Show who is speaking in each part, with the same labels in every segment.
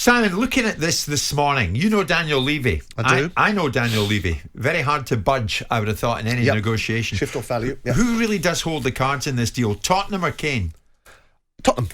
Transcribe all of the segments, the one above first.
Speaker 1: Simon, looking at this morning, you know Daniel Levy.
Speaker 2: I do.
Speaker 1: I know Daniel Levy. Very hard to budge, I would have thought, in any negotiation.
Speaker 2: Shift off value. Yep.
Speaker 1: Who really does hold the cards in this deal, Tottenham or Kane?
Speaker 2: Tottenham,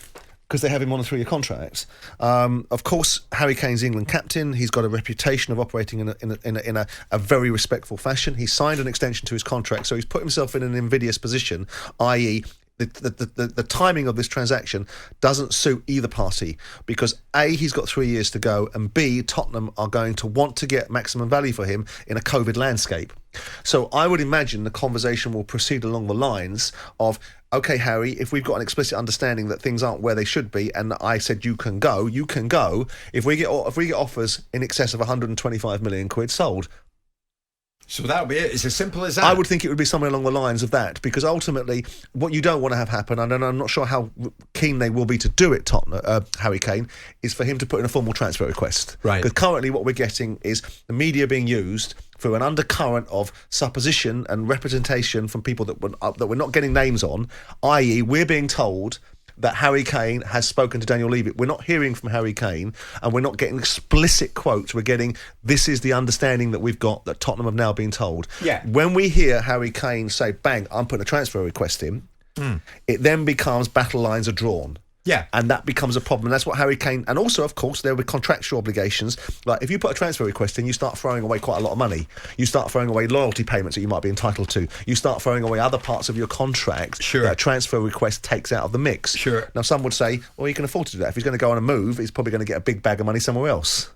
Speaker 2: because they have him on a 3-year contract. Of course, Harry Kane's England captain. He's got a reputation of operating in a very respectful fashion. He signed an extension to his contract, so he's put himself in an invidious position, i.e., the timing of this transaction doesn't suit either party because A, he's got 3 years to go, and B, Tottenham are going to want to get maximum value for him in a COVID landscape. So I would imagine the conversation will proceed along the lines of, okay, Harry, if we've got an explicit understanding that things aren't where they should be, and I said you can go. If we get offers in excess of 125 million quid, sold.
Speaker 1: So that'll be it. It's as simple as that.
Speaker 2: I would think it would be somewhere along the lines of that, because ultimately, what you don't want to have happen, and I'm not sure how keen they will be to do it, Harry Kane, is for him to put in a formal transfer request.
Speaker 1: Right.
Speaker 2: Because currently what we're getting is the media being used through an undercurrent of supposition and representation from people that we're not getting names on, i.e. we're being told that Harry Kane has spoken to Daniel Levy. We're not hearing from Harry Kane, and we're not getting explicit quotes. We're getting, this is the understanding that we've got, that Tottenham have now been told.
Speaker 1: Yeah.
Speaker 2: When we hear Harry Kane say, bang, I'm putting a transfer request in, it then becomes battle lines are drawn.
Speaker 1: Yeah.
Speaker 2: And that becomes a problem. That's what Harry Kane... And also, of course, there were contractual obligations. Like, if you put a transfer request in, you start throwing away quite a lot of money. You start throwing away loyalty payments that you might be entitled to. You start throwing away other parts of your contract that a transfer request takes out of the mix.
Speaker 1: Sure.
Speaker 2: Now, some would say, well, he can afford to do that. If he's going to go on a move, he's probably going to get a big bag of money somewhere else.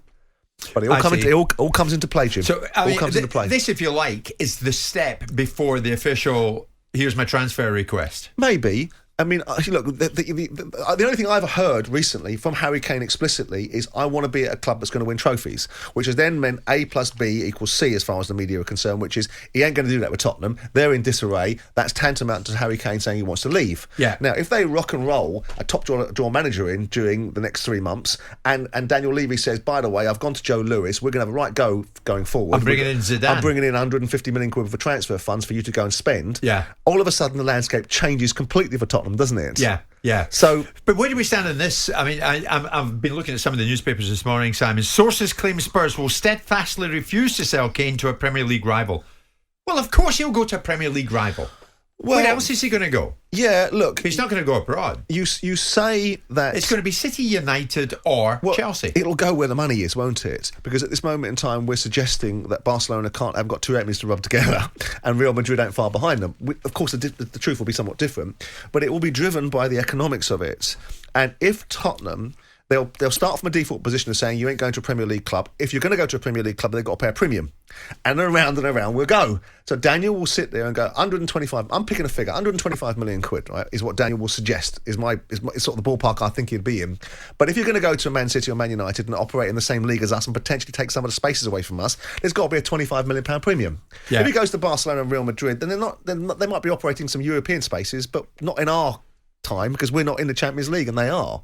Speaker 2: But it all comes into play, Jim.
Speaker 1: So,
Speaker 2: all comes into play.
Speaker 1: This, if you like, is the step before the official, here's my transfer request.
Speaker 2: Maybe. I mean, look, the only thing I've heard recently from Harry Kane explicitly is, I want to be at a club that's going to win trophies, which has then meant A plus B equals C as far as the media are concerned, which is he ain't going to do that with Tottenham. They're in disarray. That's tantamount to Harry Kane saying he wants to leave.
Speaker 1: Yeah.
Speaker 2: Now, if they rock and roll a top draw manager in during the next 3 months, and Daniel Levy says, by the way, I've gone to Joe Lewis, we're going to have a right go going forward.
Speaker 1: I'm bringing in Zidane.
Speaker 2: I'm bringing in 150 million quid for transfer funds for you to go and spend.
Speaker 1: Yeah.
Speaker 2: All of a sudden, the landscape changes completely for Tottenham, doesn't it?
Speaker 1: Yeah.
Speaker 2: So,
Speaker 1: but where do we stand on this? I mean, I've been looking at some of the newspapers this morning, Simon. Sources claim Spurs will steadfastly refuse to sell Kane to a Premier League rival. Well, of course he'll go to a Premier League rival. Where else is he going to go?
Speaker 2: Yeah, look,
Speaker 1: he's not going to go abroad.
Speaker 2: You say that
Speaker 1: it's going to be City, United, or Chelsea.
Speaker 2: It'll go where the money is, won't it? Because at this moment in time, we're suggesting that Barcelona haven't got two enemies to rub together, and Real Madrid ain't far behind them. Of course, the truth will be somewhat different, but it will be driven by the economics of it. And if Tottenham, they'll start from a default position of saying you ain't going to a Premier League club. If you're going to go to a Premier League club, they've got to pay a premium. And around we'll go. So Daniel will sit there and go, 125, I'm picking a figure, 125 million quid, right, is what Daniel will suggest, is sort of the ballpark I think he'd be in. But if you're going to go to a Man City or Man United and operate in the same league as us and potentially take some of the spaces away from us, there's got to be a £25 million premium. Yeah. If he goes to Barcelona and Real Madrid, then they might be operating some European spaces, but not in our time, because we're not in the Champions League and they are.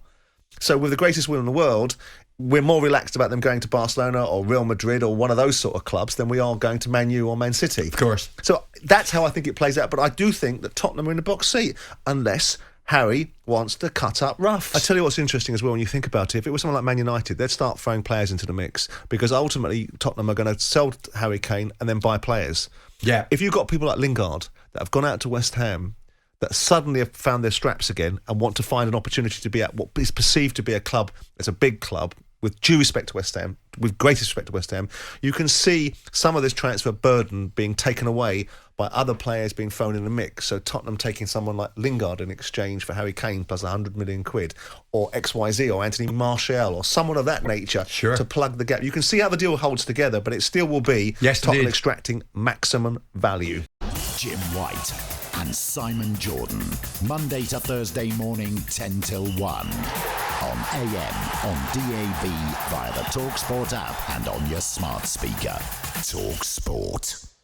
Speaker 2: So with the greatest will in the world, we're more relaxed about them going to Barcelona or Real Madrid or one of those sort of clubs than we are going to Man U or Man City.
Speaker 1: Of course.
Speaker 2: So that's how I think it plays out. But I do think that Tottenham are in the box seat, unless Harry wants to cut up rough. I tell you what's interesting as well when you think about it. If it was someone like Man United, they'd start throwing players into the mix, because ultimately Tottenham are going to sell Harry Kane and then buy players. Yeah. If you've got people like Lingard that have gone out to West Ham, that suddenly have found their straps again and want to find an opportunity to be at what is perceived to be a club that's a big club, with due respect to West Ham, with greatest respect to West Ham, you can see some of this transfer burden being taken away by other players being thrown in the mix. So Tottenham taking someone like Lingard in exchange for Harry Kane plus 100 million quid, or XYZ, or Anthony Martial, or someone of that nature to plug the gap. You can see how the deal holds together, but it still will be Tottenham extracting maximum value.
Speaker 3: Jim White and Simon Jordan, Monday to Thursday morning, 10 till 1. On AM, on DAB, via the talkSPORT app and on your smart speaker. talkSPORT.